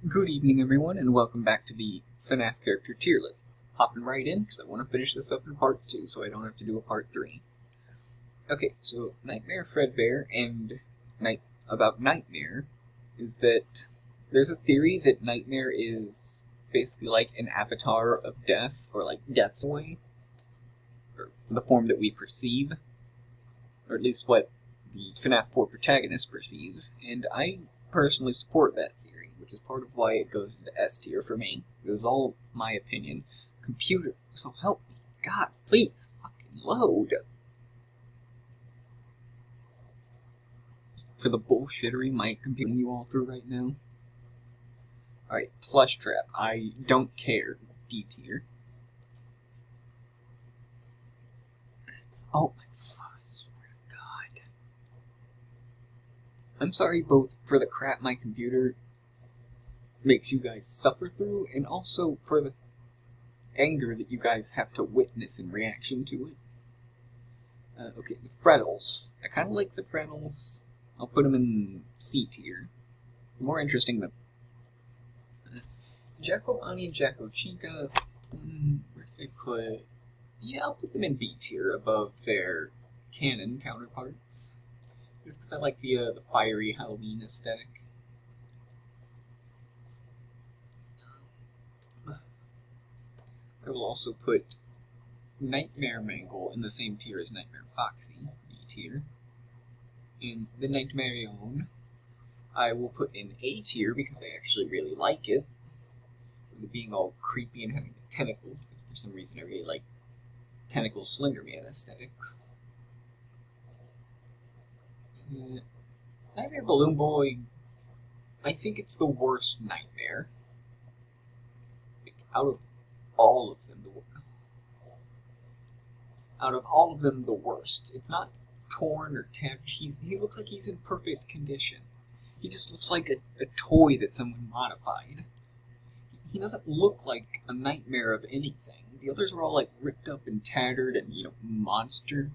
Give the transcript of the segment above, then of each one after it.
Good evening, everyone, and welcome back to the FNAF character tier list. Hopping right in, because I want to finish this up in part 2, so I don't have to do a part 3. Okay, so Nightmare Fredbear and about Nightmare is that there's a theory that Nightmare is basically like an avatar of Death, or like Death's way, or the form that we perceive, or at least what the FNAF 4 protagonist perceives, and I personally support that theory, which is part of why it goes into S tier for me. This is all my opinion. Computer, so help me. God, please, fucking load. For the bullshittery my computer you all through right now. Alright, Plush Trap. I don't care. D tier. Oh, I swear to God. I'm sorry both for the crap my computer makes you guys suffer through, and also for the anger that you guys have to witness in reaction to it. Okay, the Frettles. I kind of like the Frettles. I'll put them in C tier. More interesting than Jacko Bonnie and Jacko Chica. Where did I put? Yeah, I'll put them in B tier above their canon counterparts. Just because I like the fiery Halloween aesthetic. I will also put Nightmare Mangle in the same tier as Nightmare Foxy, B tier. And the Nightmarion, I will put in A tier because I actually really like it. With it being all creepy and having the tentacles, because for some reason I really like tentacle Slenderman aesthetics. Nightmare Balloon Boy, I think it's the worst Nightmare. Like, out of all of them, the worst. It's not torn or tapped. He looks like he's in perfect condition. He just looks like a toy that someone modified. He doesn't look like a nightmare of anything. The others are all like ripped up and tattered and, monster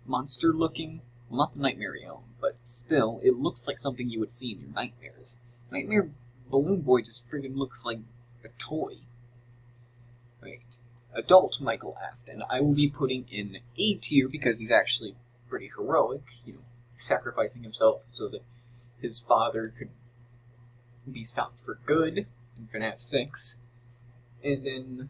looking. Well, not the Nightmarion, but still, it looks like something you would see in your nightmares. Nightmare Balloon Boy just friggin' looks like a toy. Right. Adult Michael Afton, I will be putting in A tier because he's actually pretty heroic, sacrificing himself so that his father could be stopped for good in FNAF 6. And then,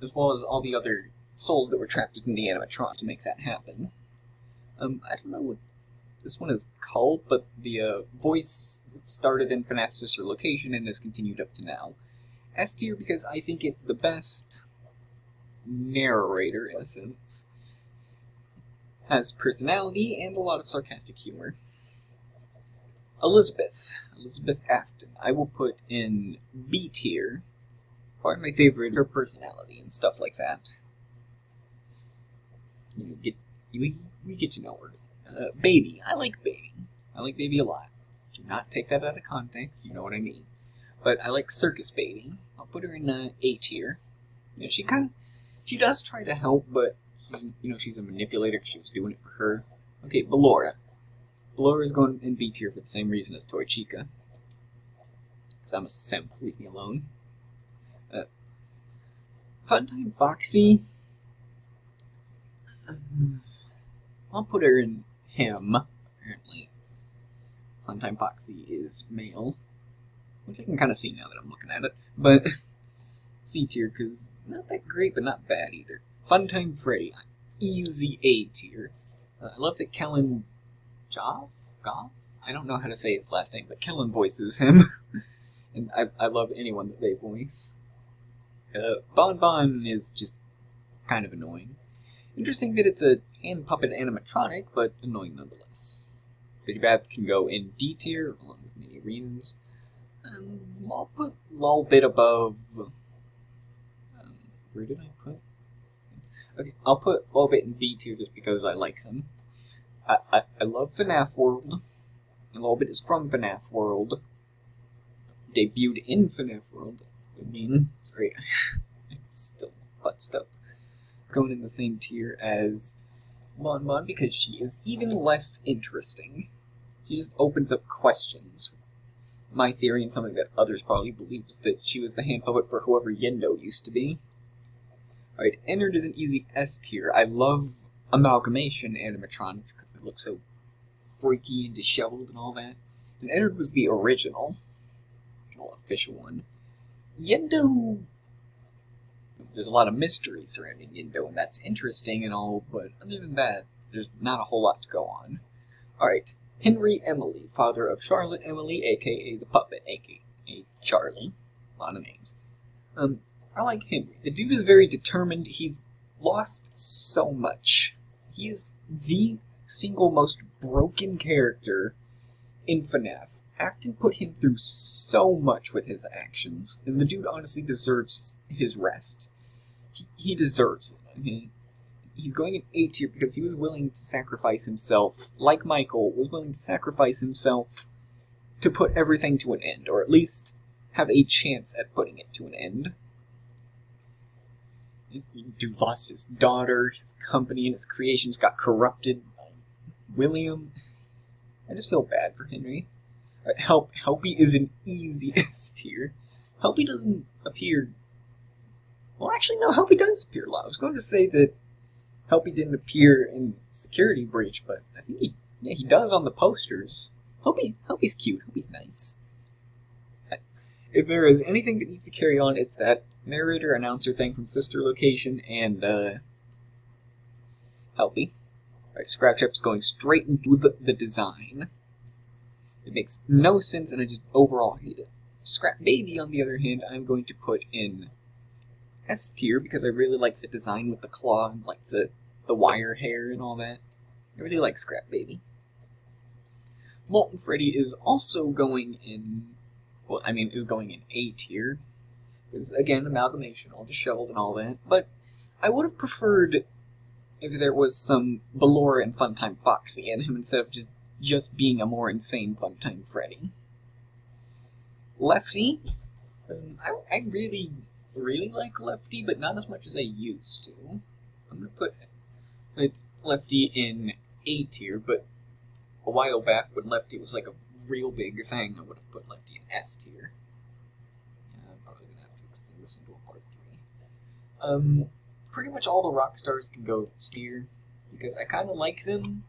as well as all the other souls that were trapped in the animatronics to make that happen. I don't know what this one is called, but the voice started in FNAF Sister Location and has continued up to now. S tier because I think it's the best narrator, in a sense. Has personality and a lot of sarcastic humor. Elizabeth Afton, I will put in B tier. Probably my favorite, her personality and stuff like that. We get to know her. Baby, I like Baby. I like Baby a lot. Do not take that out of context, you know what I mean. But I like Circus Baby. I'll put her in A tier. She does try to help, but she's a manipulator. She was doing it for her. Okay, Ballora. Ballora is going in B tier for the same reason as Toy Chica. Because I'm a simp. Leave me alone. Funtime Foxy. I'll put her in him. Apparently, Funtime Foxy is male. Which I can kind of see now that I'm looking at it. But C tier, because not that great, but not bad either. Funtime Freddy, easy A tier. I love that Kellen Goff? I don't know how to say his last name, but Kellen voices him. And I love anyone that they voice. Bon Bon is just kind of annoying. Interesting that it's a hand puppet animatronic, but annoying nonetheless. Biddy Bab can go in D tier, along with many arenas. I'll put Lolbit above. Where did I put? Okay, I'll put Lolbit in B tier just because I like them. I love FNAF World. Lolbit is from FNAF World. Debuted in FNAF World. Sorry, I'm still buttsed up. Going in the same tier as Bon Bon because she is even less interesting. She just opens up questions. My theory, and something that others probably believe, is that she was the hand puppet for whoever Yendo used to be. Alright, Ennard is an easy S tier. I love amalgamation animatronics because they look so freaky and disheveled and all that. And Ennard was the original official one. Yendo, there's a lot of mystery surrounding Yendo, and that's interesting and all, but other than that, there's not a whole lot to go on. Alright, Henry Emily, father of Charlotte Emily, aka the puppet, aka Charlie. A lot of names. I like Henry. The dude is very determined. He's lost so much. He is the single most broken character in FnaF. Acton put him through so much with his actions, and the dude honestly deserves his rest. He deserves it. I mean, he's going in A tier because he was willing to sacrifice himself, like Michael was willing to sacrifice himself to put everything to an end, or at least have a chance at putting it to an end. Dude lost his daughter, his company, and his creations got corrupted by William. I just feel bad for Henry. Helpy is an easy S tier. Helpy doesn't appear... Well, actually, no, Helpy does appear a lot. I was going to say that Helpy didn't appear in Security Breach, but I think he does on the posters. Helpy's cute. Helpy's nice. If there is anything that needs to carry on, it's that narrator announcer thing from Sister Location and Helpy. Alright, Scraptrap's going straight into the design. It makes no sense, and I just overall hate it. Scrap Baby, on the other hand, I'm going to put in S tier because I really like the design with the claw and like the wire hair and all that. I really like Scrap Baby. Molten Freddy is also going in, well, I mean, is going in A tier. Because, again, amalgamation, all disheveled and all that. But I would have preferred if there was some Ballora and Funtime Foxy in him instead of just being a more insane Funtime Freddy. Lefty, I really like Lefty, but not as much as I used to. I'm going to put Lefty in A tier, but a while back when Lefty was like a real big thing, I would have put Lefty in S tier. Yeah, I'm probably going to have to extend this into a part 3. Pretty much all the rock stars can go S tier, because I kind of like them,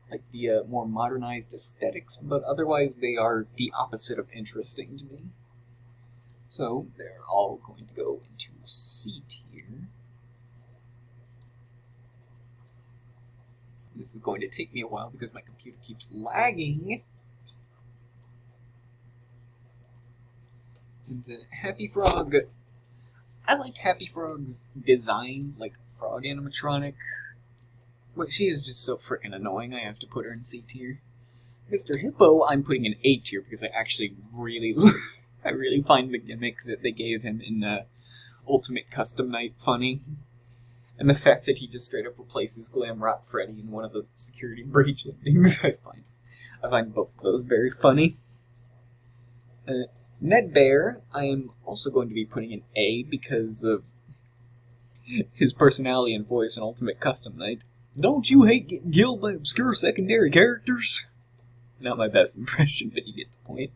like the more modernized aesthetics, but otherwise they are the opposite of interesting to me. So they're all going to go into C tier. This is going to take me a while because my computer keeps lagging. And Happy Frog. I like Happy Frog's design, like frog animatronic. But she is just so freaking annoying, I have to put her in C tier. Mr. Hippo, I'm putting in A tier because I actually really, I really find the gimmick that they gave him in Ultimate Custom Night funny. And the fact that he just straight up replaces Glamrock Freddy in one of the Security Breach endings, I find both of those very funny. Ned Bear, I am also going to be putting in A because of his personality and voice in Ultimate Custom Night. Don't you hate getting killed by obscure secondary characters? Not my best impression, but you get the point.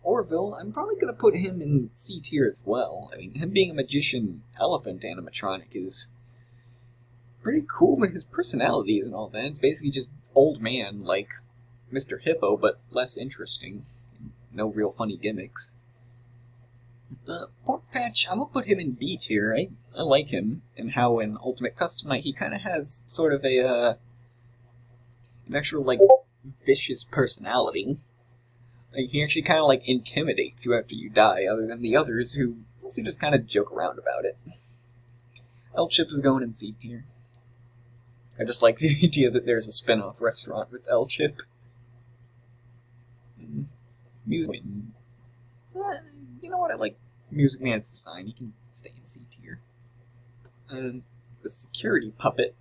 Orville, I'm probably going to put him in C tier as well. I mean, him being a magician elephant animatronic is pretty cool, but his personality isn't all that. It's basically just old man, like Mr. Hippo, but less interesting. No real funny gimmicks. Pork Patch, I'm going to put him in B tier. I like him, and how in Ultimate Custom Night he kind of has sort of an actual, like, vicious personality. Like, he actually kind of, like, intimidates you after you die, other than the others who mostly just kind of joke around about it. L-Chip is going in C tier. I just like the idea that there's a spin-off restaurant with L-Chip. Music Man. You know what, I like Music Man's design. He can stay in C tier. The Security Puppet.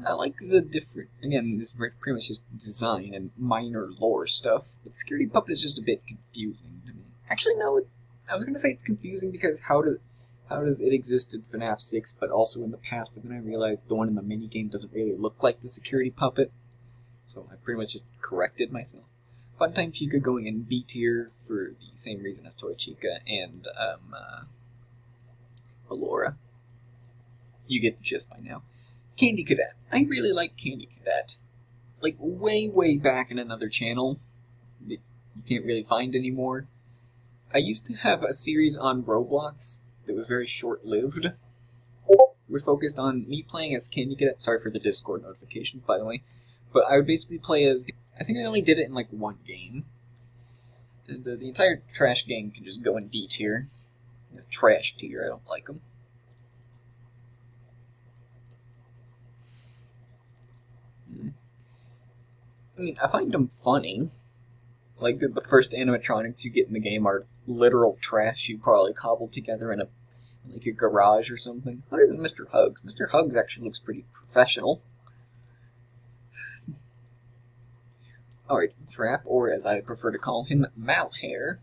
I like the different... Again, this is pretty much just design and minor lore stuff. But Security Puppet is just a bit confusing to me. Actually, no, I was going to say it's confusing because how does it exist in FNAF 6, but also in the past, but then I realized the one in the minigame doesn't really look like the Security Puppet. so I pretty much just corrected myself. Fun Time Chica going in B tier for the same reason as Toy Chica and Allura. You get the gist by now. Candy Cadet. I really like Candy Cadet. Like, way back in another channel that you can't really find anymore. I used to have a series on Roblox that was very short-lived. We're focused on me playing as Candy Cadet. Sorry for the Discord notifications, by the way. But I would basically play as... I think I only did it in, like, one game. And the entire trash gang can just go in D tier. Trash tier, I don't like them. I mean, I find them funny. Like, the first animatronics you get in the game are literal trash you probably cobbled together in like your garage or something. Other than Mr. Hugs. Mr. Hugs actually looks pretty professional. Alright, Trap, or as I prefer to call him, Malhair.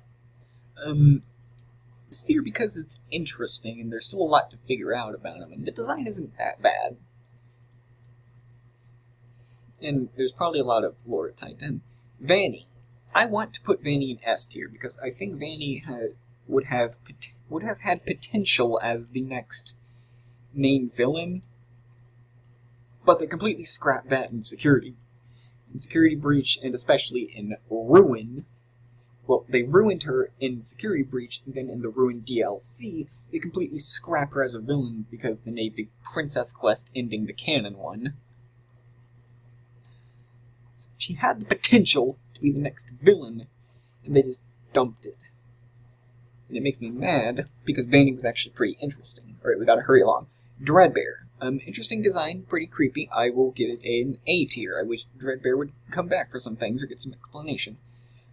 It's here because it's interesting, and there's still a lot to figure out about him, and the design isn't that bad. And there's probably a lot of lore tied in. Vanny. I want to put Vanny in S tier, because I think Vanny would have had potential as the next main villain, but they completely scrapped that in Security. In Security Breach, and especially in Ruin, well, they ruined her in Security Breach, and then in the Ruin DLC, they completely scrap her as a villain because they made the Princess Quest ending the canon one. So she had the potential to be the next villain, and they just dumped it. And it makes me mad, because Vanny was actually pretty interesting. Alright, we gotta hurry along. Dreadbear. Interesting design, pretty creepy. I will give it an A tier. I wish Dreadbear would come back for some things or get some explanation.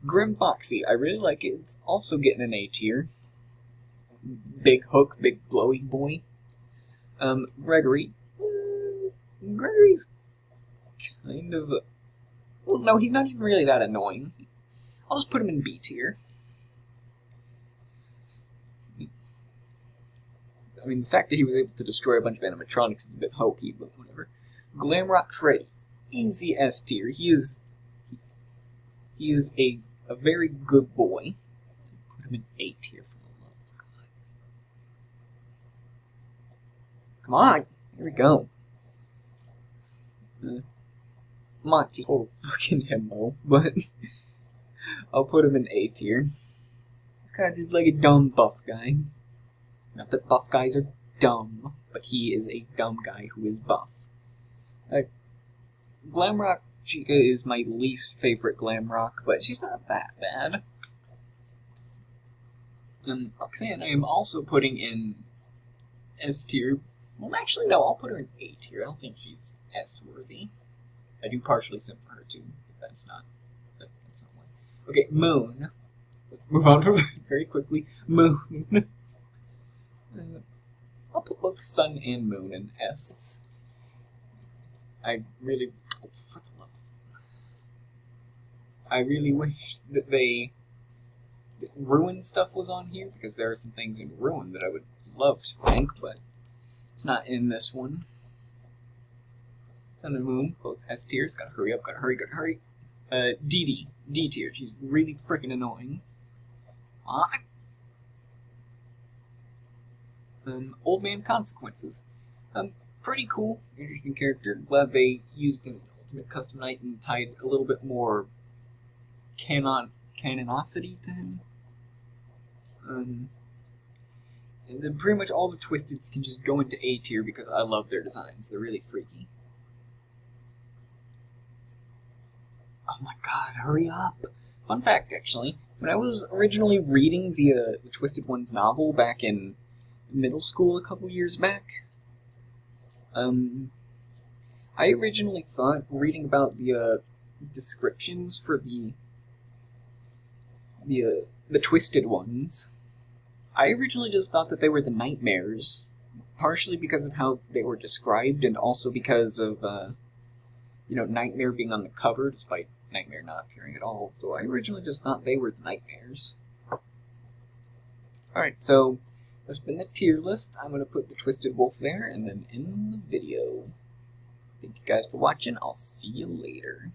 Grim Foxy. I really like it. It's also getting an A tier. Big hook, big glowy boy. Gregory. Gregory's kind of... well, no, he's not even really that annoying. I'll just put him in B tier. I mean, the fact that he was able to destroy a bunch of animatronics is a bit hokey, but whatever. Glamrock Freddy. Easy S tier. He is a very good boy. Put him in A tier for the love of God. Come on! Here we go. Monty. Total fucking himbo, but I'll put him in A tier. He's kind of just like a dumb buff guy. Not that buff guys are dumb, but he is a dumb guy who is buff. Glamrock Chica is my least favorite Glamrock, but she's not that bad. And Roxanne I am also putting in S tier. Well, actually, no, I'll put her in A tier. I don't think she's S-worthy. I do partially simp for her, too, but that's not one. Okay, Moon. Let's move on from very quickly. Moon. I'll put both Sun and Moon in S. I really wish that Ruin stuff was on here, because there are some things in Ruin that I would love to rank, but it's not in this one. Sun and Moon, both S tiers. Gotta hurry up, gotta hurry. Dee Dee, D tier. She's really freaking annoying. Old Man Consequences. Pretty cool, interesting character. Glad they used an Ultimate Custom Knight and tied a little bit more canonicity to him. And then pretty much all the Twisteds can just go into A tier because I love their designs. They're really freaky. Oh my god, hurry up! Fun fact, actually, when I was originally reading the Twisted Ones novel back in middle school a couple years back, I originally thought, reading about the descriptions for the Twisted Ones, I originally just thought that they were the nightmares, partially because of how they were described, and also because of, Nightmare being on the cover, despite Nightmare not appearing at all, so I originally just thought they were the nightmares. Alright, so that's been the tier list. I'm going to put the Twisted Wolf there, and then end the video. Thank you guys for watching. I'll see you later.